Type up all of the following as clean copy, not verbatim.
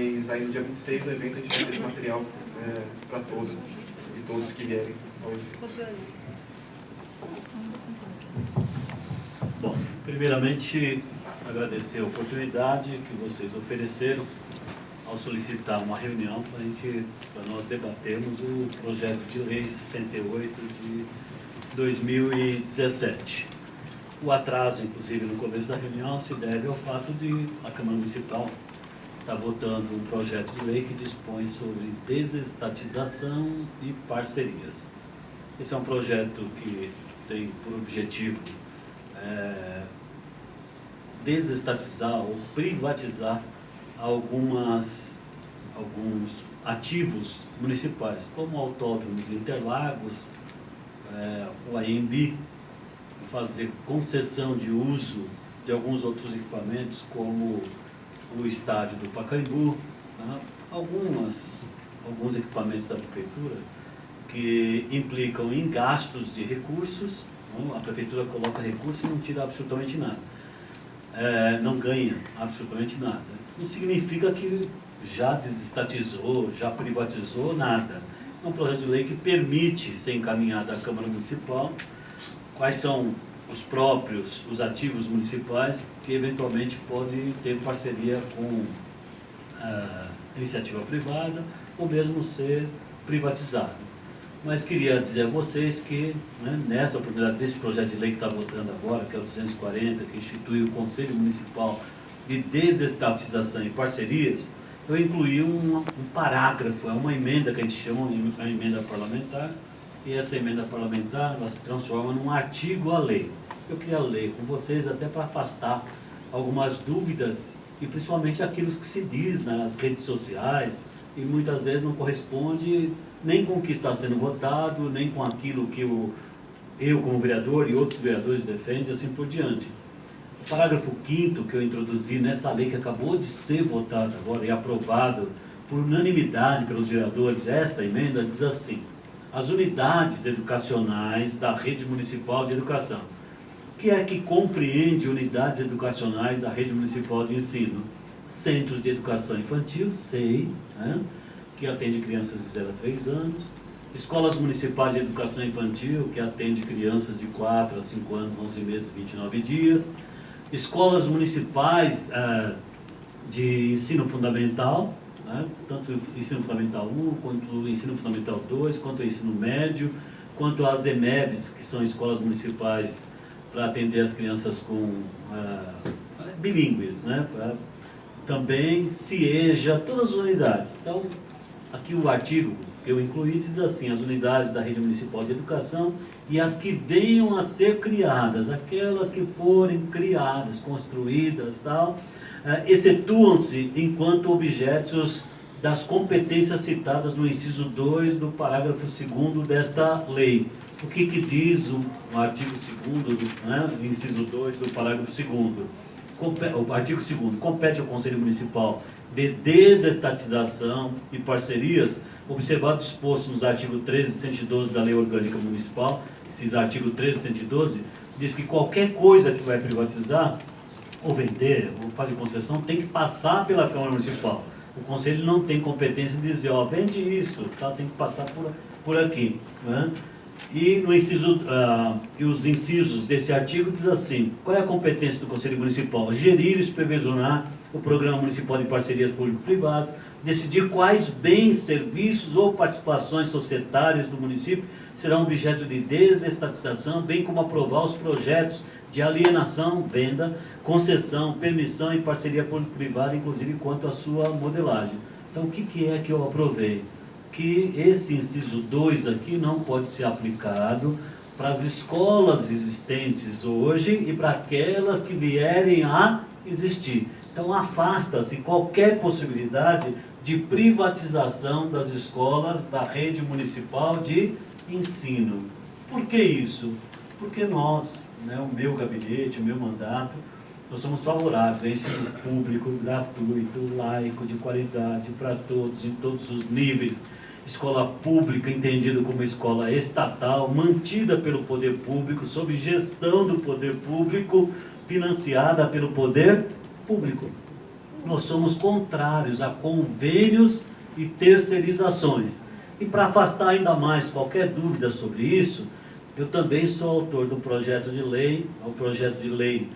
Mas aí no dia 26 do evento a gente vai ter esse material para todas e todos que vierem ao evento. Bom, primeiramente agradecer a oportunidade que vocês ofereceram ao solicitar uma reunião para nós debatermos o projeto de lei 68 de 2017. O atraso, inclusive, no começo da reunião se deve ao fato de a Câmara Municipal estar votando um projeto de lei que dispõe sobre desestatização e parcerias. Esse é um projeto que tem por objetivo desestatizar ou privatizar alguns ativos municipais, como o Autódromo de Interlagos, o AMB, fazer concessão de uso de alguns outros equipamentos, como o estádio do Pacaembu, né? Alguns equipamentos da prefeitura que implicam em gastos de recursos, né? A prefeitura coloca recursos e não tira absolutamente nada, não ganha absolutamente nada. Não significa que já desestatizou, já privatizou, nada. É um projeto de lei que permite ser encaminhado à Câmara Municipal quais são os ativos municipais que eventualmente podem ter parceria com iniciativa privada ou mesmo ser privatizado. Mas queria dizer a vocês que, né, nessa oportunidade desse projeto de lei que está votando agora, que é o 240, que institui o Conselho Municipal de Desestatização e Parcerias, eu incluí um parágrafo, é uma emenda que a gente chama de emenda parlamentar, e essa emenda parlamentar ela se transforma num artigo à lei. Eu queria ler com vocês até para afastar algumas dúvidas e principalmente aquilo que se diz nas redes sociais e muitas vezes não corresponde nem com o que está sendo votado, nem com aquilo que eu como vereador e outros vereadores defendem e assim por diante. O parágrafo 5º que eu introduzi nessa lei que acabou de ser votada agora e aprovado por unanimidade pelos vereadores, esta emenda diz assim: as unidades educacionais da rede municipal de educação. O que é que compreende unidades educacionais da rede municipal de ensino? Centros de educação infantil, SEI, né, que atende crianças de 0 a 3 anos. Escolas municipais de educação infantil, que atende crianças de 4 a 5 anos, 11 meses e 29 dias. Escolas municipais de ensino fundamental, né, tanto o ensino fundamental 1, quanto o ensino fundamental 2, quanto o ensino médio, quanto as EMEBs, que são escolas municipais para atender as crianças com bilíngues, né, também CIEJA, todas as unidades. Então, aqui o artigo que eu incluí diz assim: as unidades da rede municipal de educação e as que venham a ser criadas, aquelas que forem criadas, construídas, tal, excetuam-se enquanto objetos das competências citadas no inciso 2 do parágrafo 2º desta lei. O que diz o artigo 2º, né, inciso 2 do parágrafo 2º? O artigo 2º, compete ao Conselho Municipal de Desestatização e Parcerias, observado o disposto nos artigos 13 e 112 da Lei Orgânica Municipal. Esse artigo 13 e 112 diz que qualquer coisa que vai privatizar ou vender, ou fazer concessão, tem que passar pela Câmara Municipal. O Conselho não tem competência de dizer, ó, vende isso, tá? Tem que passar por aqui, né? E no inciso, e os incisos desse artigo diz assim: qual é a competência do Conselho Municipal? Gerir e supervisionar o Programa Municipal de Parcerias Público-Privadas, decidir quais bens, serviços ou participações societárias do município serão objeto de desestatização, bem como aprovar os projetos de alienação, venda, concessão, permissão e parceria público-privada, inclusive quanto à sua modelagem. Então, o que é que eu aprovei? Que esse inciso 2 aqui não pode ser aplicado para as escolas existentes hoje e para aquelas que vierem a existir. Então, afasta-se qualquer possibilidade de privatização das escolas da rede municipal de ensino. Por que isso? Porque nós, né, o meu gabinete, o meu mandato, nós somos favoráveis ao ensino público, gratuito, laico, de qualidade, para todos, em todos os níveis. Escola pública, entendido como escola estatal, mantida pelo poder público, sob gestão do poder público, financiada pelo poder público. nós somos contrários a convênios e terceirizações. E para afastar ainda mais qualquer dúvida sobre isso, eu também sou autor do projeto de lei, o projeto de lei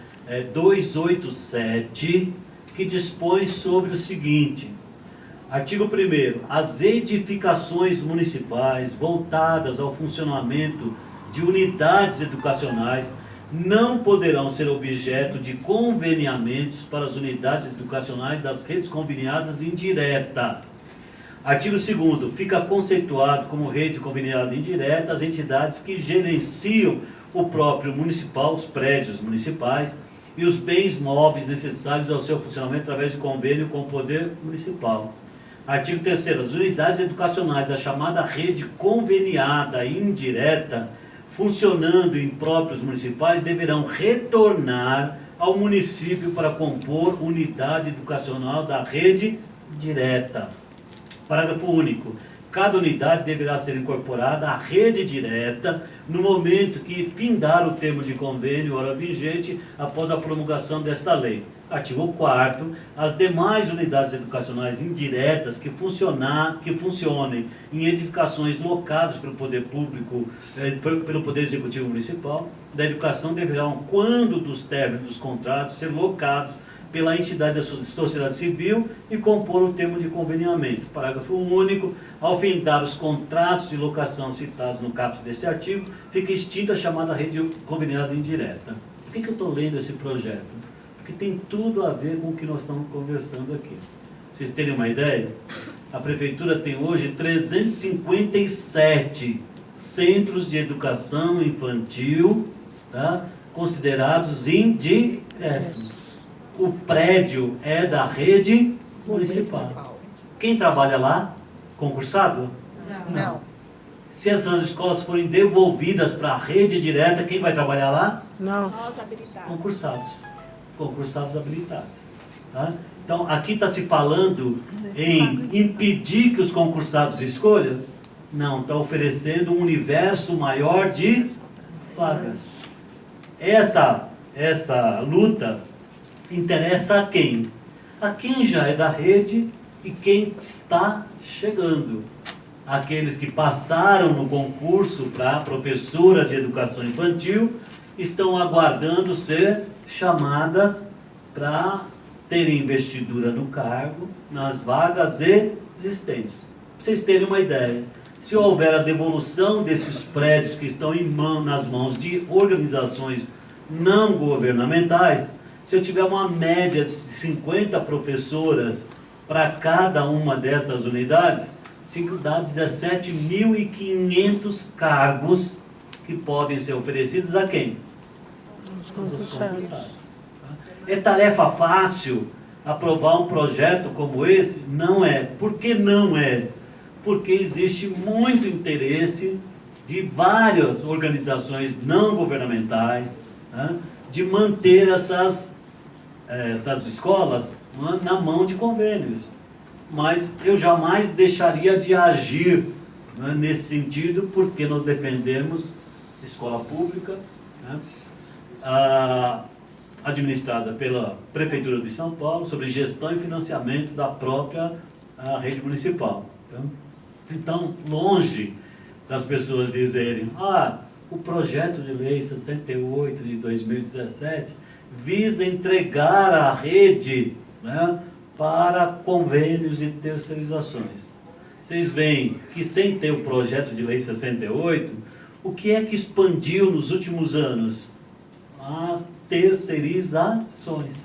287, que dispõe sobre o seguinte: artigo 1º, as edificações municipais voltadas ao funcionamento de unidades educacionais não poderão ser objeto de conveniamentos para as unidades educacionais das redes conveniadas indireta. Artigo 2º, fica conceituado como rede conveniada indireta as entidades que gerenciam o próprio municipal, os prédios municipais e os bens móveis necessários ao seu funcionamento através de convênio com o poder municipal. Artigo 3º, as unidades educacionais da chamada rede conveniada indireta, funcionando em próprios municipais, deverão retornar ao município para compor unidade educacional da rede direta. Parágrafo único. Cada unidade deverá ser incorporada à rede direta no momento que findar o termo de convênio hora vigente após a promulgação desta lei. Artigo 4º. As demais unidades educacionais indiretas que funcionem em edificações locadas pelo poder público, pelo Poder Executivo Municipal da Educação deverão, quando dos términos dos contratos, ser locados pela entidade da sociedade civil e compor o termo de conveniamento. Parágrafo único. Ao findar os contratos de locação citados no caput desse artigo, fica extinta a chamada rede conveniada indireta. Por que eu estou lendo esse projeto? Porque tem tudo a ver com o que nós estamos conversando aqui. Vocês terem uma ideia? A Prefeitura tem hoje 357 centros de educação infantil, tá, considerados indiretos. O prédio é da rede municipal. Quem trabalha lá? Concursado? Não. Se essas escolas forem devolvidas para a rede direta, quem vai trabalhar lá? Não. Concursados. Concursados habilitados. Tá? Então, aqui está se falando em impedir que os concursados escolham? Não, está oferecendo um universo maior de vagas. Essa luta interessa a quem? A quem já é da rede e quem está chegando. Aqueles que passaram no concurso para professora de educação infantil estão aguardando ser chamadas para terem investidura no cargo, nas vagas existentes. Para vocês terem uma ideia, se houver a devolução desses prédios que estão nas mãos de organizações não governamentais, se eu tiver uma média de 50 professoras para cada uma dessas unidades, dá 17.500 cargos que podem ser oferecidos a quem? Os concursados. É tarefa fácil aprovar um projeto como esse? Não é. Por que não é? Porque existe muito interesse de várias organizações não governamentais, né, de manter essas escolas na mão de convênios. Mas eu jamais deixaria de agir, né, nesse sentido, porque nós defendemos escola pública, né, administrada pela Prefeitura de São Paulo, sobre gestão e financiamento da própria rede municipal. Então, longe das pessoas dizerem, o projeto de lei 68 de 2017 visa entregar a rede, né, para convênios e terceirizações. Vocês veem que sem ter o projeto de lei 68, o que é que expandiu nos últimos anos? As terceirizações.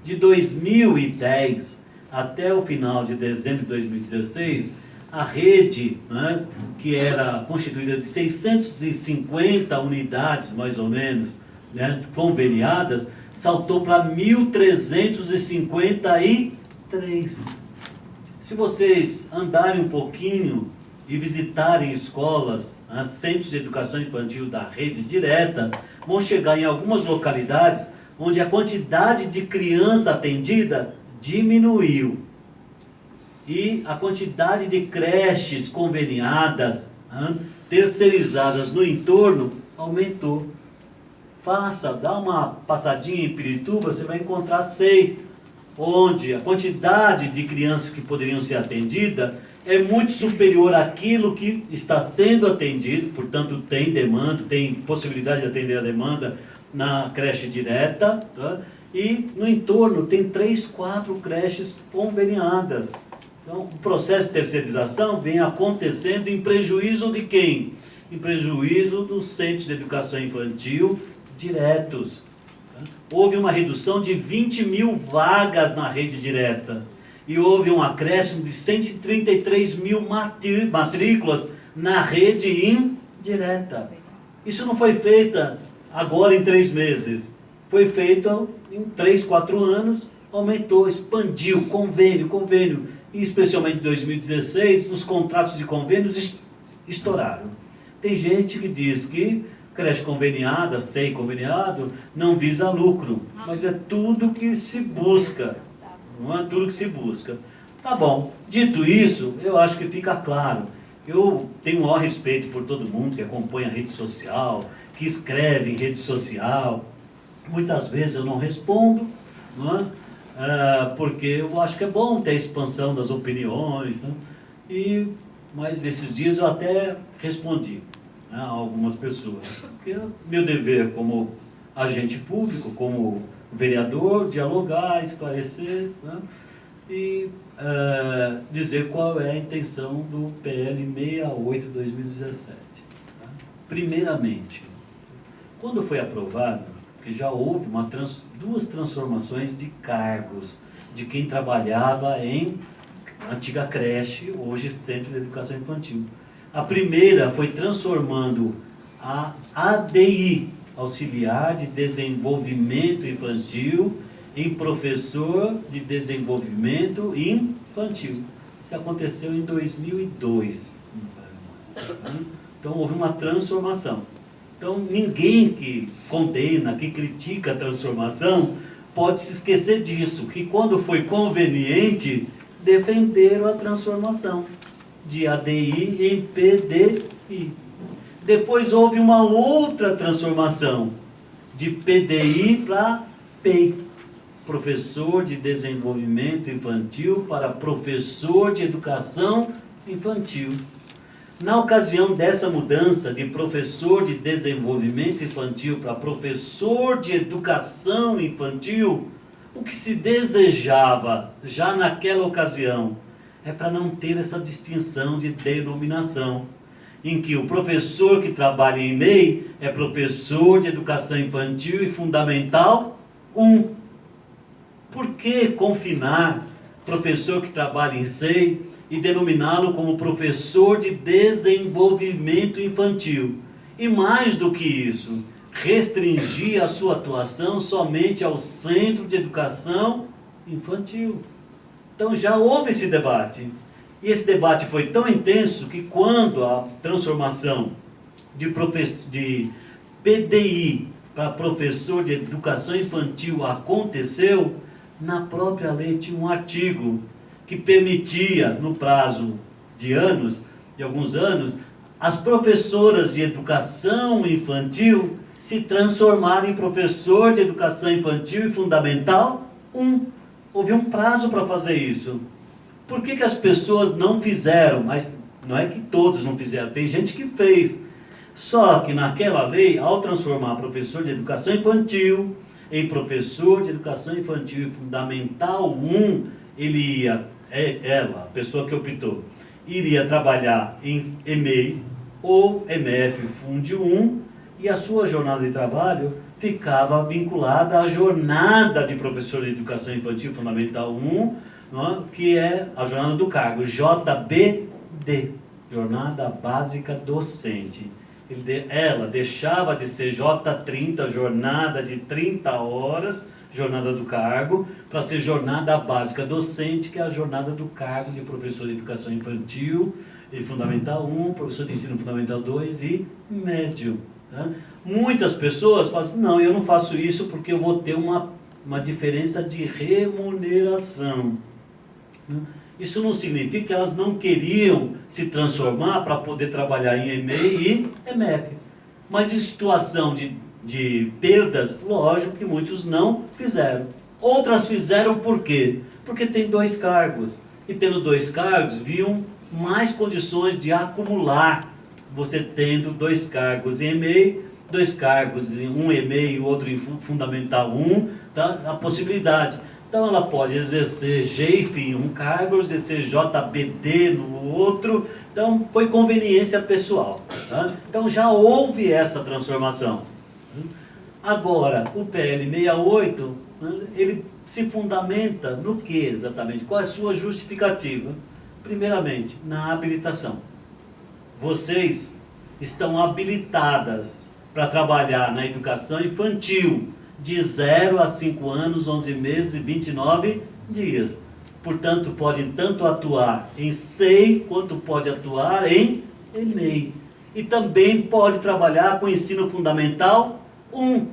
De 2010 até o final de dezembro de 2016, a rede, né, que era constituída de 650 unidades, mais ou menos, né, conveniadas, saltou para 1.353. Se vocês andarem um pouquinho e visitarem escolas, né, centros de educação infantil da rede direta, vão chegar em algumas localidades onde a quantidade de criança atendida diminuiu. E a quantidade de creches conveniadas, né, terceirizadas no entorno, aumentou. Dá uma passadinha em Pirituba, você vai encontrar SEI, onde a quantidade de crianças que poderiam ser atendidas é muito superior àquilo que está sendo atendido, portanto tem demanda, tem possibilidade de atender a demanda na creche direta, tá? E no entorno tem 3, 4 creches conveniadas. Então o processo de terceirização vem acontecendo em prejuízo de quem? Em prejuízo dos centros de educação infantil diretos. Houve uma redução de 20 mil vagas na rede direta e houve um acréscimo de 133 mil matrículas na rede indireta. Isso não foi feito agora em 3 meses, foi feito em 3, 4 anos, aumentou, expandiu, convênio, e especialmente em 2016, os contratos de convênios estouraram. Tem gente que diz que creche conveniada, SEI conveniado, não visa lucro, mas é tudo que se busca, não é tudo que se busca. Tá bom, dito isso, eu acho que fica claro, eu tenho o maior respeito por todo mundo que acompanha a rede social, que escreve em rede social, muitas vezes eu não respondo, não é? Porque eu acho que é bom ter a expansão das opiniões, né? Mas nesses dias eu até respondi, né, a algumas pessoas, porque é meu dever como agente público, como vereador, dialogar, esclarecer, né, e dizer qual é a intenção do PL 68/2017. Tá? Primeiramente, quando foi aprovado, que já houve duas transformações de cargos de quem trabalhava em antiga creche, hoje Centro de Educação Infantil. A primeira foi transformando a ADI, Auxiliar de Desenvolvimento Infantil, em Professor de Desenvolvimento Infantil. Isso aconteceu em 2002. Então houve uma transformação. Então ninguém que condena, que critica a transformação, pode se esquecer disso, que quando foi conveniente, defenderam a transformação de ADI em PDI. Depois houve uma outra transformação de PDI para PEI, Professor de Desenvolvimento Infantil para Professor de Educação Infantil. Na ocasião dessa mudança de Professor de Desenvolvimento Infantil para Professor de Educação Infantil, o que se desejava já naquela ocasião é para não ter essa distinção de denominação, em que o professor que trabalha em MEI é professor de educação infantil e fundamental 1. Por que confinar professor que trabalha em SEI e denominá-lo como professor de desenvolvimento infantil? E mais do que isso, restringir a sua atuação somente ao Centro de Educação Infantil. Então já houve esse debate. E esse debate foi tão intenso que quando a transformação de PDI para professor de educação infantil aconteceu, na própria lei tinha um artigo que permitia, no prazo de alguns anos, as professoras de educação infantil se transformarem em professor de educação infantil e fundamental 1. Houve um prazo para fazer isso. Por que as pessoas não fizeram? Mas não é que todos não fizeram, tem gente que fez. Só que naquela lei, ao transformar professor de educação infantil em professor de educação infantil e fundamental 1, a pessoa que optou, iria trabalhar em EMEI ou MF Fundi 1, e a sua jornada de trabalho ficava vinculada à jornada de professor de educação infantil fundamental 1, que é a jornada do cargo, JBD, Jornada Básica Docente. Ela deixava de ser J30, jornada de 30 horas, jornada do cargo, para ser jornada básica docente, que é a jornada do cargo de professor de educação infantil e fundamental 1, professor de ensino fundamental 2 e médio. Tá? Muitas pessoas falam assim, não, eu não faço isso porque eu vou ter uma diferença de remuneração. Isso não significa que elas não queriam se transformar para poder trabalhar em EMEI e MF. Mas em situação de perdas, lógico que muitos não fizeram. Outras fizeram por quê? Porque tem 2 cargos. E tendo 2 cargos, viam mais condições de acumular. Você tendo 2 cargos em EMEI, 2 cargos, um EMEI e outro em Fundamental 1, tá? A possibilidade. Então ela pode exercer GEIF em um cargo, exercer JBD no outro. Então foi conveniência pessoal. Tá? Então já houve essa transformação. Agora, o PL 68, ele se fundamenta no que exatamente? Qual é a sua justificativa? Primeiramente, na habilitação. Vocês estão habilitadas para trabalhar na educação infantil, de 0 a 5 anos, 11 meses e 29 dias. Portanto, pode tanto atuar em SEI, quanto pode atuar em EMEI. E também pode trabalhar com ensino fundamental 1.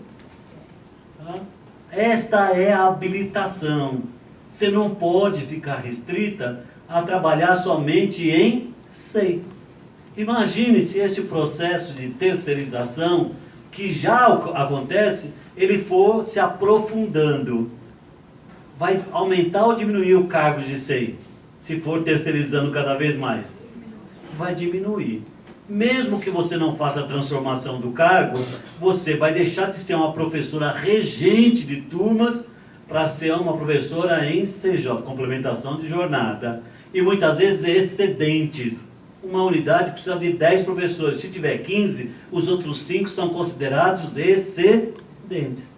Tá? Esta é a habilitação. Você não pode ficar restrita a trabalhar somente em SEI. Imagine se esse processo de terceirização, que já acontece, ele for se aprofundando. Vai aumentar ou diminuir o cargo de SEI? Se for terceirizando cada vez mais? Vai diminuir. Mesmo que você não faça a transformação do cargo, você vai deixar de ser uma professora regente de turmas para ser uma professora em CJ, complementação de jornada. E muitas vezes excedentes. Uma unidade precisa de 10 professores. Se tiver 15, os outros 5 são considerados excedentes.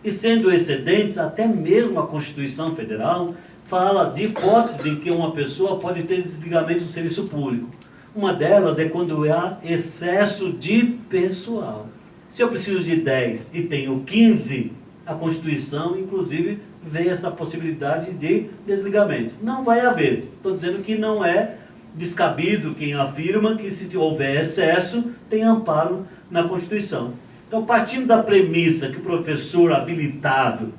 E sendo excedentes, até mesmo a Constituição Federal fala de hipóteses em que uma pessoa pode ter desligamento do serviço público. Uma delas é quando há excesso de pessoal. Se eu preciso de 10 e tenho 15, a Constituição, inclusive, vê essa possibilidade de desligamento. Não vai haver. Estou dizendo que não é descabido quem afirma que se houver excesso, tem amparo na Constituição. Então, partindo da premissa que o professor habilitado,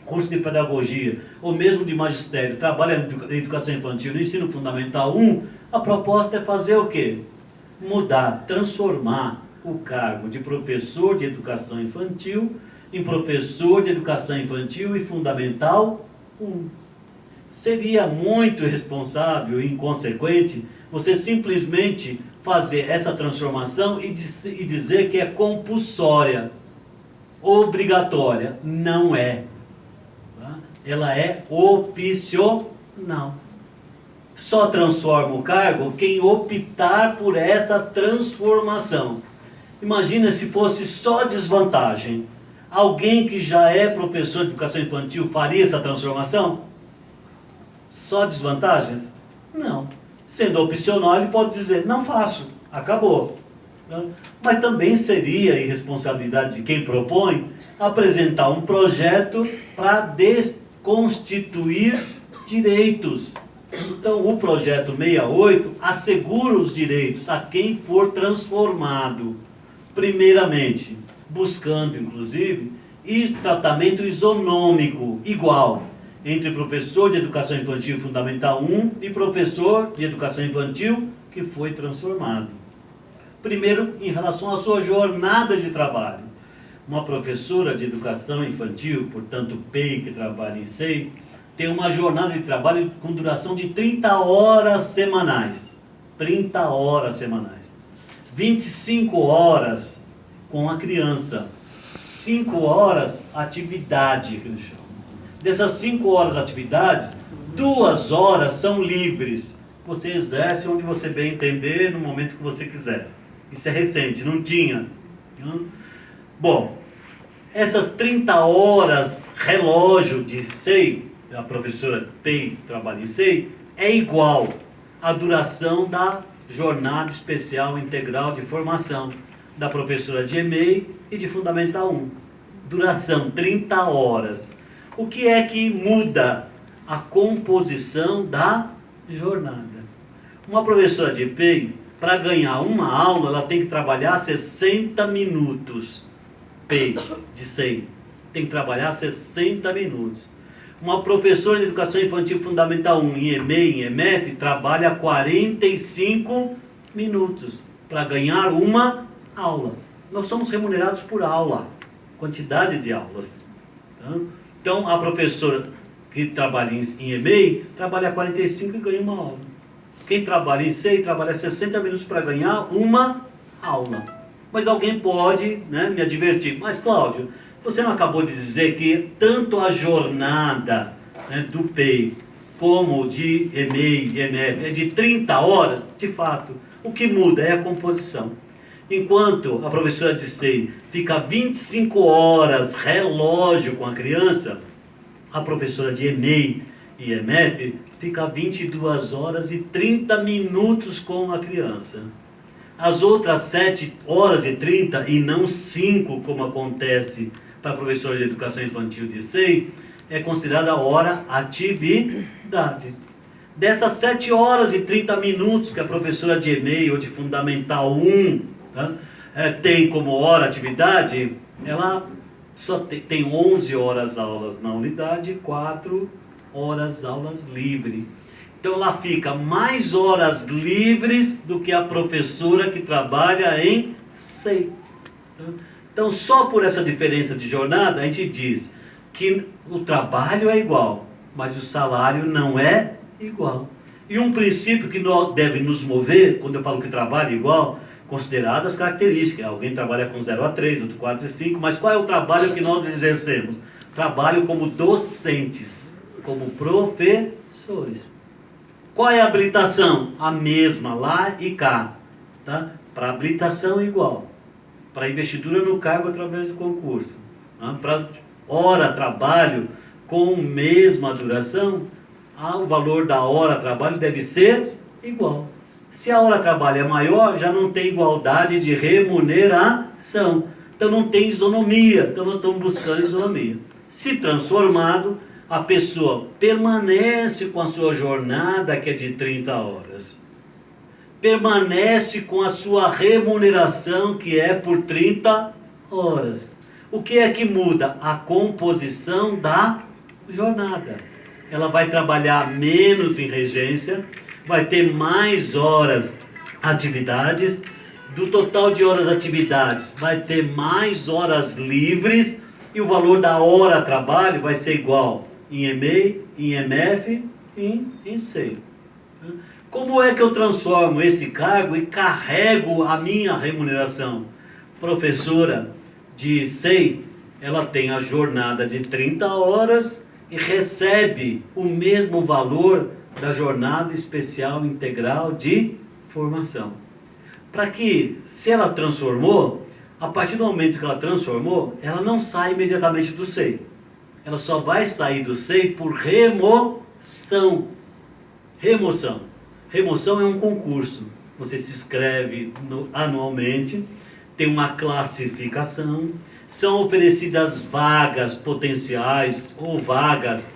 curso de pedagogia, ou mesmo de magistério, trabalha na educação infantil, no ensino fundamental 1, a proposta é fazer o quê? Mudar, transformar o cargo de professor de educação infantil em professor de educação infantil e fundamental 1. Seria muito irresponsável e inconsequente você simplesmente fazer essa transformação e dizer que é compulsória, obrigatória. Não é. Tá? Ela é opcional. Só transforma o cargo quem optar por essa transformação. Imagina se fosse só desvantagem. Alguém que já é professor de educação infantil faria essa transformação? Só desvantagens? Não. Sendo opcional, ele pode dizer, não faço, acabou. Mas também seria irresponsabilidade de quem propõe apresentar um projeto para desconstituir direitos. Então, o projeto 68 assegura os direitos a quem for transformado. Primeiramente, buscando, inclusive, tratamento isonômico, igual, entre professor de educação infantil fundamental 1 e professor de educação infantil que foi transformado. Primeiro, em relação à sua jornada de trabalho. Uma professora de educação infantil, portanto PEI, que trabalha em SEI, tem uma jornada de trabalho com duração de 30 horas semanais. 30 horas semanais. 25 horas com a criança. 5 horas atividade, que eles chamam. Dessas 5 horas de atividades, 2 horas são livres. Você exerce onde você bem entender, no momento que você quiser. Isso é recente, não tinha. Bom, essas 30 horas relógio de SEI, a professora PEI trabalha em SEI, é igual à duração da jornada especial integral de formação da professora de EMEI e de Fundamental 1. Duração 30 horas. O que é que muda? A composição da jornada. Uma professora de PEI, para ganhar uma aula, ela tem que trabalhar 60 minutos. PEI, de SEI, tem que trabalhar 60 minutos. Uma professora de educação infantil fundamental 1 em EMEI, em EMF, trabalha 45 minutos para ganhar uma aula. Nós somos remunerados por aula, quantidade de aulas. Então, a professora que trabalha em EMEI, trabalha 45 e ganha uma aula. Quem trabalha em SEI, trabalha 60 minutos para ganhar uma aula. Mas alguém pode, né, me advertir. Mas, Cláudio, você não acabou de dizer que tanto a jornada, né, do PEI como de EMEI e EMF é de 30 horas? De fato, o que muda é a composição. Enquanto a professora de SEI fica 25 horas relógio com a criança, a professora de EMEI e EMF fica 22 horas e 30 minutos com a criança. As outras 7 horas e 30, e não 5, como acontece para a professora de educação infantil de SEI, é considerada hora atividade. Dessas 7 horas e 30 minutos que a professora de EMEI ou de Fundamental 1, tá, tem como hora atividade, ela só tem 11 horas aulas na unidade e 4 horas aulas livres. Então ela fica mais horas livres do que a professora que trabalha em SEI. Então só por essa diferença de jornada a gente diz que o trabalho é igual, mas o salário não é igual. E um princípio que deve nos mover, quando eu falo que o trabalho é igual, consideradas as características. Alguém trabalha com 0 a 3, outro 4 e 5, mas qual é o trabalho que nós exercemos? Trabalho como docentes, como professores. Qual é a habilitação? A mesma, lá e cá. Tá? Para habilitação igual. Para investidura no cargo através do concurso. Tá? Para hora trabalho com mesma duração, o valor da hora trabalho deve ser igual. Se a hora trabalho é maior, já não tem igualdade de remuneração. Então não tem isonomia. Então nós estamos buscando isonomia. Se transformado, a pessoa permanece com a sua jornada, que é de 30 horas. Permanece com a sua remuneração, que é por 30 horas. O que é que muda? A composição da jornada. Ela vai trabalhar menos em regência, vai ter mais horas atividades. Do total de horas atividades, vai ter mais horas livres, e o valor da hora trabalho vai ser igual em EMEI, em EMF e em SEI. Como é que eu transformo esse cargo e carrego a minha remuneração? Professora de SEI, ela tem a jornada de 30 horas e recebe o mesmo valor da jornada especial integral de formação. Para que, se ela transformou, a partir do momento que ela transformou, ela não sai imediatamente do SEI. Ela só vai sair do SEI por remoção. Remoção. Remoção é um concurso. Você se inscreve anualmente, tem uma classificação, são oferecidas vagas potenciais ou vagas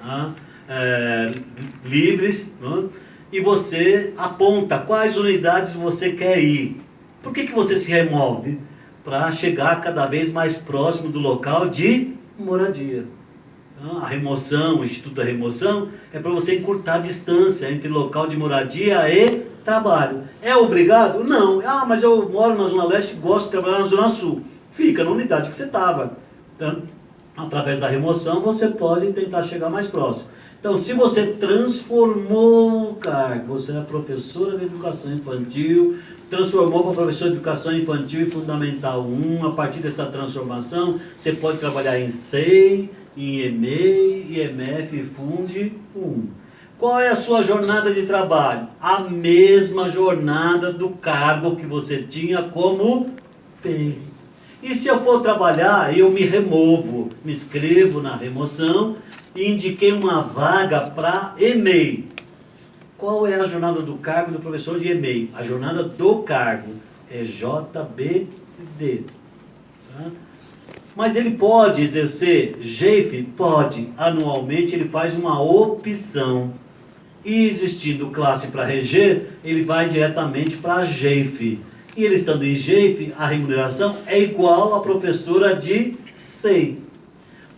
livres, e você aponta quais unidades você quer ir. Por que você se remove? Para chegar cada vez mais próximo do local de moradia. A remoção, o Instituto da Remoção, é para você encurtar a distância entre local de moradia e trabalho. É obrigado? Não. Mas eu moro na Zona Leste e gosto de trabalhar na Zona Sul. Fica na unidade que você estava. Então, através da remoção, você pode tentar chegar mais próximo. Então, se você transformou o cargo, você é professora de educação infantil, transformou para professora de educação infantil e fundamental 1, a partir dessa transformação, você pode trabalhar em SEI, em EMEI, IMF e Funde 1. Qual é a sua jornada de trabalho? A mesma jornada do cargo que você tinha como PEI. E se eu for trabalhar, eu me removo, me inscrevo na remoção e indiquei uma vaga para EMEI. Qual é a jornada do cargo do professor de EMEI? A jornada do cargo é JBD. Tá? Mas ele pode exercer GEIF? Pode. Anualmente ele faz uma opção. E existindo classe para reger, ele vai diretamente para a GEIF. E ele estando em GEIF, a remuneração é igual à professora de SEI.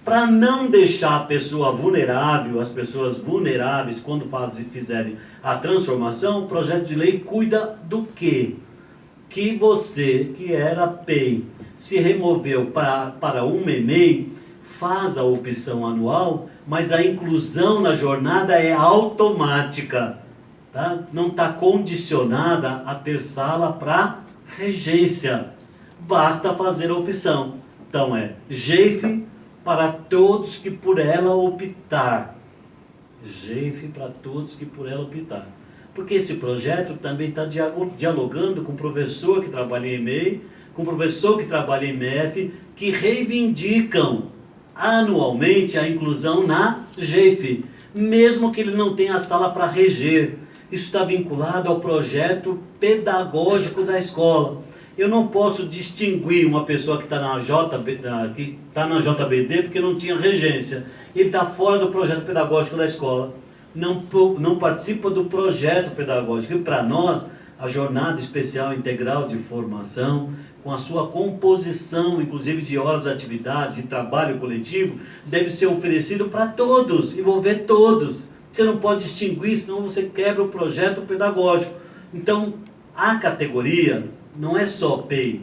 Para não deixar a pessoa vulnerável, as pessoas vulneráveis, quando fizerem a transformação, o projeto de lei cuida do quê? Que você, que era PEI, se removeu para um EMEI, faz a opção anual, mas a inclusão na jornada é automática, tá? Não está condicionada a ter sala para regência, basta fazer a opção. Então é GEIF para todos que por ela optar. GEIF para todos que por ela optar. Porque esse projeto também está dialogando com o professor que trabalha em EMEI, com o professor que trabalha em MEF, que reivindicam anualmente a inclusão na GEIF, mesmo que ele não tenha sala para reger. Isso está vinculado ao projeto pedagógico da escola. Eu não posso distinguir uma pessoa que está na JBD porque não tinha regência. Ele está fora do projeto pedagógico da escola. Não participa do projeto pedagógico. E para nós, a jornada especial integral de formação, com a sua composição, inclusive de horas de atividade, de trabalho coletivo, deve ser oferecido para todos, envolver todos. Você não pode distinguir, senão você quebra o projeto pedagógico. Então, a categoria não é só PEI.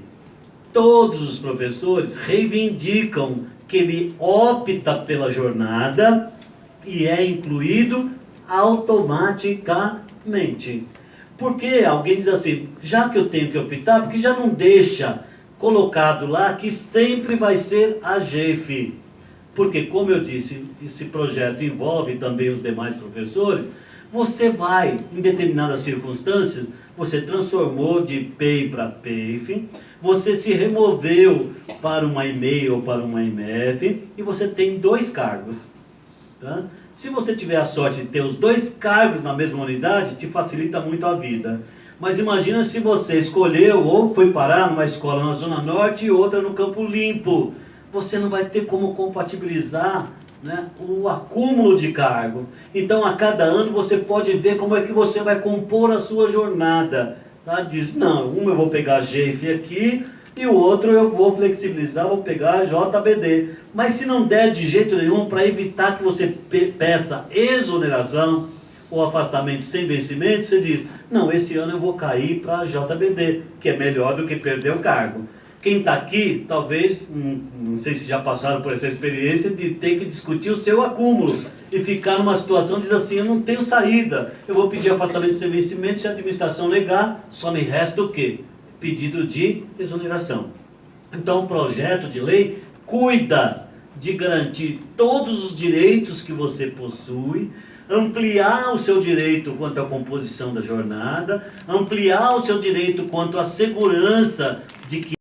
Todos os professores reivindicam que ele opta pela jornada e é incluído automaticamente. Porque alguém diz assim, já que eu tenho que optar, porque já não deixa colocado lá que sempre vai ser a GEIF. Porque, como eu disse, esse projeto envolve também os demais professores, você vai, em determinadas circunstâncias, você transformou de PEI para PEIF, você se removeu para uma EMEI ou para uma EMEF, e você tem 2 cargos. Tá? Se você tiver a sorte de ter os 2 cargos na mesma unidade, te facilita muito a vida. Mas imagina se você escolheu ou foi parar numa escola na Zona Norte e outra no Campo Limpo. Você não vai ter como compatibilizar, né, o acúmulo de cargo. Então, a cada ano, você pode ver como é que você vai compor a sua jornada. Tá? Diz, não, eu vou pegar GEIF aqui, e o outro eu vou flexibilizar, vou pegar JBD. Mas se não der de jeito nenhum, para evitar que você peça exoneração ou afastamento sem vencimento, você diz, não, esse ano eu vou cair para JBD, que é melhor do que perder o cargo. Quem está aqui, talvez, não sei se já passaram por essa experiência, de ter que discutir o seu acúmulo e ficar numa situação de dizer assim, eu não tenho saída, eu vou pedir afastamento sem vencimento, se a administração negar, só me resta o quê? Pedido de exoneração. Então, o projeto de lei cuida de garantir todos os direitos que você possui, ampliar o seu direito quanto à composição da jornada, ampliar o seu direito quanto à segurança de que